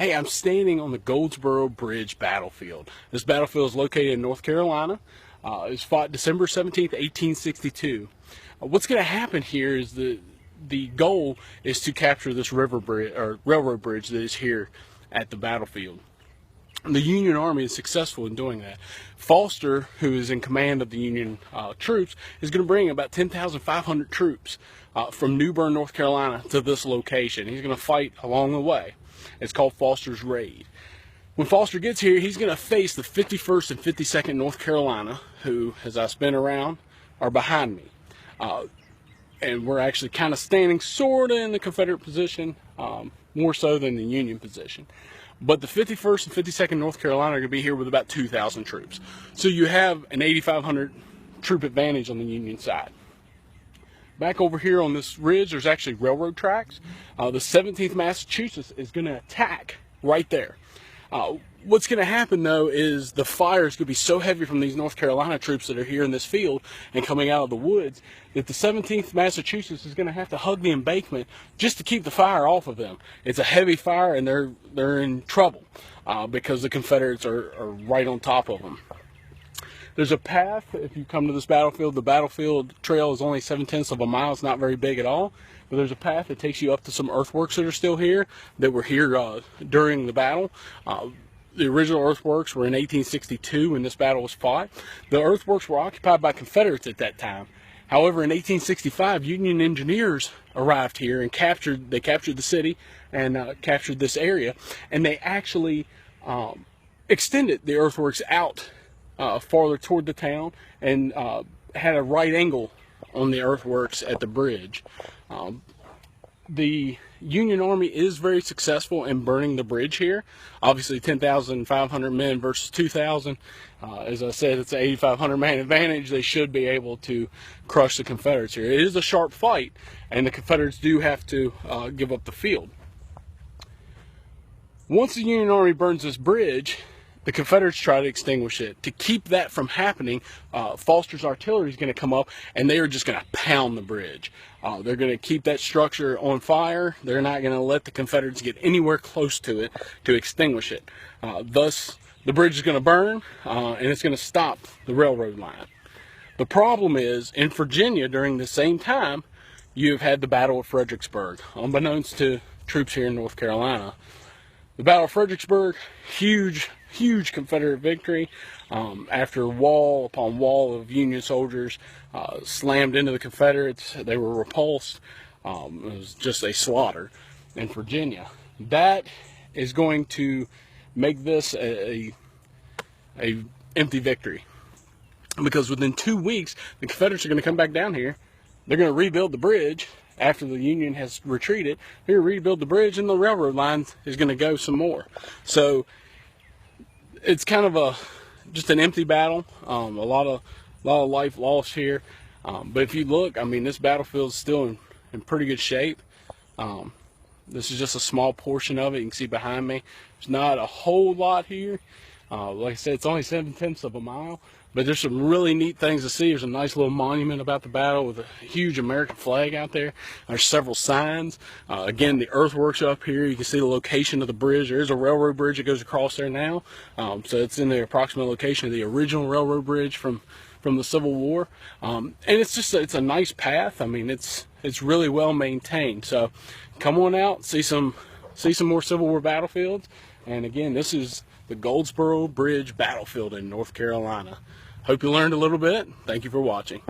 Hey, I'm standing on the Goldsboro Bridge battlefield. This battlefield is located in North Carolina. It was fought December 17th, 1862. What's going to happen here is the goal is to capture this river bridge or railroad bridge that is here at the battlefield. The Union Army is successful in doing that. Foster, who is in command of the Union troops, is going to bring about 10,500 troops from New Bern, North Carolina to this location. He's going to fight along the way. It's called Foster's Raid. When Foster gets here, he's going to face the 51st and 52nd North Carolina, who, as I spin around, are behind me. And we're actually kind of standing sort of in the Confederate position, more so than the Union position. But the 51st and 52nd North Carolina are going to be here with about 2,000 troops. So you have an 8,500 troop advantage on the Union side. Back over here on this ridge, there's actually railroad tracks. The 17th Massachusetts is going to attack right there. What's going to happen, though, is the fire is going to be so heavy from these North Carolina troops that are here in this field and coming out of the woods that the 17th Massachusetts is going to have to hug the embankment just to keep the fire off of them. It's a heavy fire, and they're in trouble because the Confederates are right on top of them. There's a path if you come to this battlefield. The battlefield trail is only 7/10 of a mile. It's not very big at all. But there's a path that takes you up to some earthworks that are still here, that were here during the battle. The original earthworks were in 1862 when this battle was fought. The earthworks were occupied by Confederates at that time. However, in 1865, Union engineers arrived here and captured the city and captured this area. And they actually extended the earthworks out farther toward the town and had a right angle on the earthworks at the bridge. The Union Army is very successful in burning the bridge here. Obviously 10,500 men versus 2,000. As I said, it's an 8,500 man advantage. They should be able to crush the Confederates here. It is a sharp fight, and the Confederates do have to give up the field. Once the Union Army burns this bridge, the Confederates try to extinguish it. To keep that from happening, Foster's artillery is going to come up, and they are just going to pound the bridge. They're going to keep that structure on fire. They're not going to let the Confederates get anywhere close to it to extinguish it. Thus, the bridge is going to burn, and it's going to stop the railroad line. The problem is, in Virginia, during the same time, you've had the Battle of Fredericksburg, unbeknownst to troops here in North Carolina. The Battle of Fredericksburg, huge Confederate victory after wall upon wall of Union soldiers slammed into the Confederates. They were repulsed. It was just a slaughter in Virginia. That is going to make this a empty victory, because within 2 weeks the Confederates are going to come back down here. They're going to rebuild the bridge. After the Union has retreated, they're going to rebuild the bridge, and the railroad line is going to go some more. So it's kind of just an empty battle. A lot of life lost here. But if you look, I mean, this battlefield is still in pretty good shape. This is just a small portion of it. You can see behind me. There's not a whole lot here. Like I said, it's only 7/10 of a mile. But there's some really neat things to see. There's a nice little monument about the battle with a huge American flag out there. There's several signs. Again, the earthworks up here. You can see the location of the bridge. There is a railroad bridge that goes across there now. So it's in the approximate location of the original railroad bridge from the Civil War. And it's a nice path. I mean, it's really well maintained. So come on out, see some more Civil War battlefields. And again, this is the Goldsboro Bridge battlefield in North Carolina. Hope you learned a little bit. Thank you for watching.